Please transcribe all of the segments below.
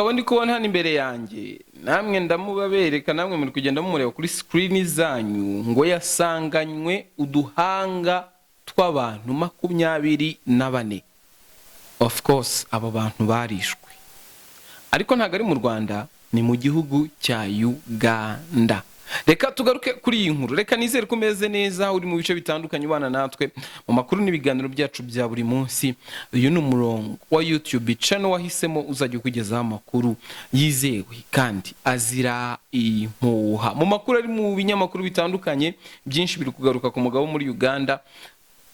mugabo ndi kubona hano imbere yanjye, namwe ndamubabereka, namwe muri kugenda mumureba kuri screen zanyu, ngo yasanganywe uduhanga tw'abantu 24. Of course abo bantu barishwe, ariko ntago ari mu Rwanda, ni mu gihugu cya Uganda. Reka tugaruke kuri iyi nkuru. Reka nizere ko meze neza, uri mu bice bitandukanye ubana natwe mu makuru n'ibiganiro byacu bya buri munsi. Uyu ni umurongo wa YouTube channel wahisemo uzajya kugezaho amakuru yizewe kandi azira impuha. Mu makuru ari mu binyamakuru bitandukanye, byinshi biri kugaruka ku mugabo muri Uganda.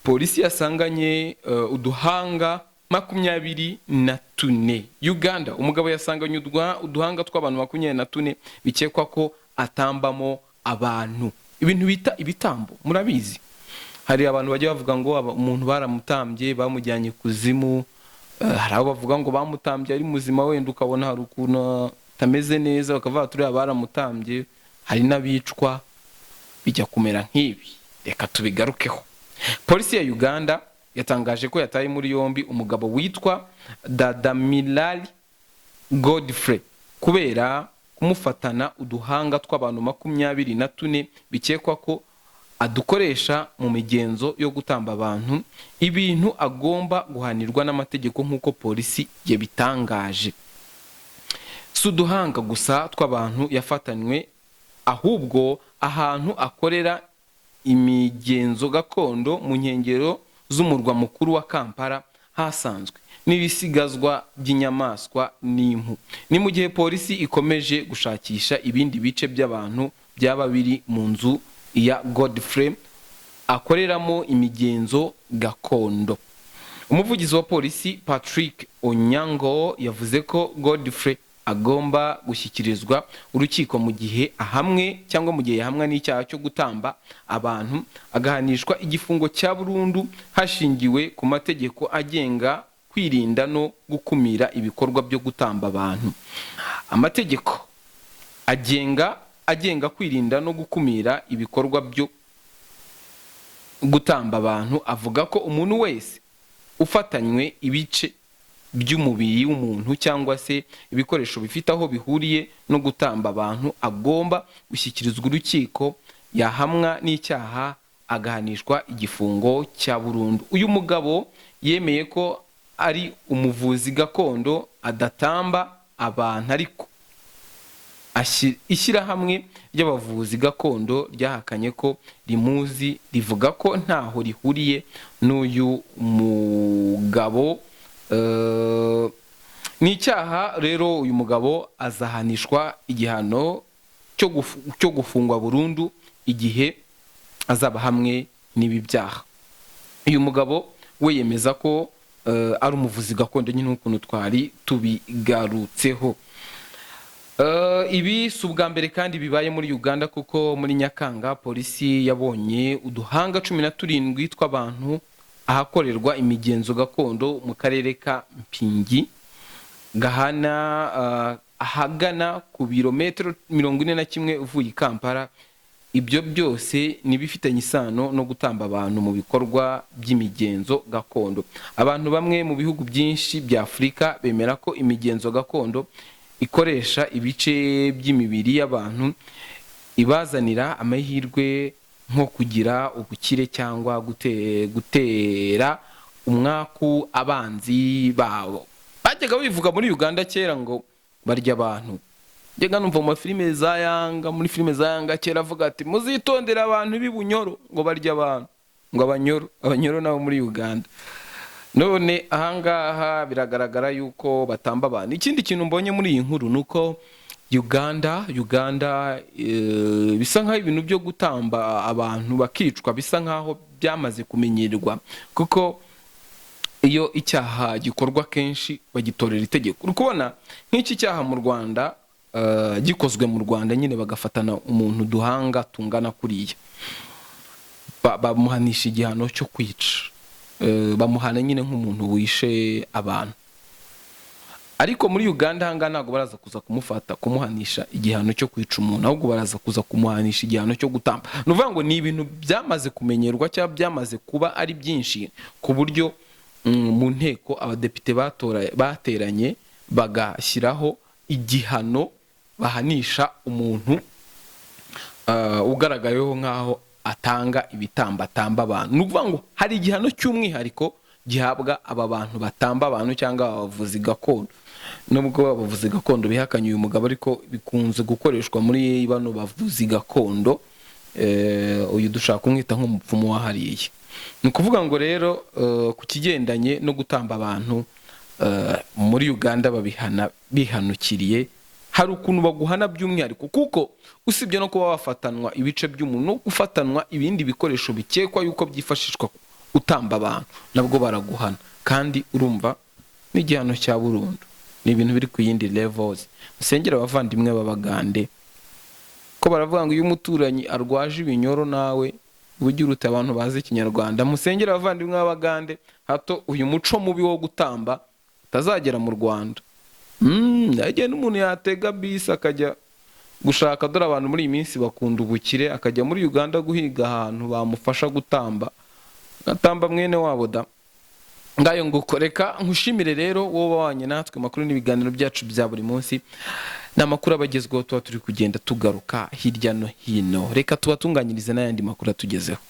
Polisi yasanganye uduhanga 24. Uganda, umugabo yasanganye uduhanga tw'abantu 24 bikekwa ko atambamo abantu. Ibintu bita ibitambo, murabizi. Hari abantu bajya bavuga ngo umuntu baramutambye bamujyanye kuzimu, hari abo bavuga ngo bamutambye ari muzima wenda ukabona hari ukuntu tameze neza, bakavuga turi baramutambye, hari nabicwa bijya kumera nk'ibi. Reka tubigarukeho. Polisi ya Uganda yatangaje ko yataye muri yombi umugabo witwa Dadamilali Godfrey kubera kumufatana uduhanga tw'abantu 24 bikekwa ko adukoresha mu migenzo yo gutamba abantu, ibintu agomba guhanirwa n'amategeko nk'uko polisi yabitangaje. Suduhanga gusa tw'abantu yafatanywe, ahubwo ahantu akorera imigenzo gakondo mu nkengero z'umurwa mukuru wa Kampala hasanzwe n'ibisigazwa by'inyamaswa n'impu. Ni mu gihe polisi ikomeje gushakisha ibindi bice by'abantu byaba biri mu nzu ya Godfrey akoreramo imigenzo gakondo. Umuvugizi wa polisi Patrick Onyango yavuze ko Godfrey agomba gushyikirizwa urukiko mu gihe ahamwe cyangwa mu gihe yahamwa n'icyaha cyo gutamba abantu, agahanishwa igifungo cya burundu hashingiwe ku mategeko agenga kwirinda no gukumira ibikorwa byo gutamba abantu. Amategeko agenga kwirinda no gukumira ibikorwa byo gutamba abantu avuga ko umuntu wese ufatanywe ibice by'umubiri w'umuntu cyangwa se ibikoresho bifite aho bihuriye no gutamba abantu agomba gushyikirizwa urukiko, yahamwa n'icyaha agahanishwa igifungo cya burundu. Uyu mugabo yemeye ko ari umuvuzi gakondo adatamba abantu, ariko ishyirahamwe ry'abavuzi gakondo ryahakanye ko rimuzi, rivuga ko ntaho rihuriye n'uyu mugabo. N'icyaha rero uyu mugabo azahanishwa igihano cyo gufungwa burundu igihe azaba hamwe n'ibi byaha. Uyu mugabo we yemeza ko ari umuvuzi gakondo nyine nk'ukuntu twari tubigarutseho. Ibi si ubwa mbere kandi bibaye muri Uganda, kuko muri Nyakanga polisi yabonye uduhanga 17 tw'abantu ahakorerwa imigenzo gakondo mu karere ka Mpingi ahagana ku birometero 41 uvuye i Kampala. Ibyo byose nibifitanye isano no gutamba abantu mu bikorwa by'imigenzo gakondo. Abantu bamwe mu bihugu byinshi bya Afrika bemera ko imigenzo gakondo ikoresha ibice by'imibiri y'abantu ibazanira amahirwe nko kugira ubukire cyangwa gutera umwaku abanzi babo. Bajyaga bivuga muri Uganda kera ngo barya abantu. Njye numva mu filime za Yanga, muri filime za Yanga kera avuga ati muzitondera abantu b'ibunyoro ngo barya abantu, ngo abanyoro nabo muri Uganda. None ahangaha biragaragara yuko batamba abantu. Ikindi kintu mbonye muri iyi nkuru nuko Uganda bisa nkaho ibintu byo gutamba abantu bakicwa bisa nkaho byamaze kumenyerwa, kuko iyo icyaha gikorwa kenshi bagitorera itegeko. Uri kubona nk'iki cyaha mu Rwanda gikozwe mu Rwanda nyine bagafatana umuntu duhanga tungana kuriya, bamuhanisha igihano cyo kwica, bamuhana nyine nk'umuntu wishe abantu. Ariko muri Uganda hanga ntago baraza kuza kumuhanisha igihano cyo kwica umuntu, ahubwo baraza kuza kumuhanisha igihano cyo gutamba. Nuvuga ngo ni ibintu byamaze kumenyerwa cyangwa byamaze kuba ari byinshi ku buryo mu nteko abadepite bateranye bagashyiraho igihano bahanisha umuntu ugaragayeho nk'aho atanga ibitambo, atamba abantu. Ni ukuvuga ngo hari igihano cy'umwihariko gihabwa aba bantu batamba abantu cyangwa abavuzi gakondo. Nubwo abavuzi gakondo bihakanye uyu mugabo, ariko bikunze gukoreshwa muri bano bavuzi gakondo, uyu dushaka kumwita nk'umupfumu wahariye. Ni ukuvuga ngo rero ku kigendanye no gutamba abantu muri Uganda babihana bihanukiriye, hari ukuntu baguhana by'umwihariko, kuko usibye no kuba wafatanwa ibice by'umuntu no gufatanwa ibindi bikoresho bikekwa yuko byifashishwa utamba abantu, nabwo baraguhana. Kandi urumva n'igihano cya burundu, ni ibintu biri ku yindi levels. Musengera abavandimwe b'Abagande ko baravuga ngo iyo umuturanyi arwaje ibinyoro nawe ujye uruta abantu bazi Ikinyarwanda. Musengera abavandimwe b'Abagande hato uyu muco mubi wo gutamba utazagera mu Rwanda. Yagiye n'umuntu yatega bisi akajya gushaka, dore abantu muri iyi minsi bakunda ubukire, akajya muri Uganda guhiga ahantu bamufasha gutamba, gatamba mwene wabo da. Ngayo nguko, reka nkushimire rero wowe wanye natwe makuru n'ibiganiro byacu bya buri munsi. Namakuru abagezweho tuba turi kugenda tugaruka hirya no hino. Reka tubatunganyirize n'ayandi makuru atugezeho.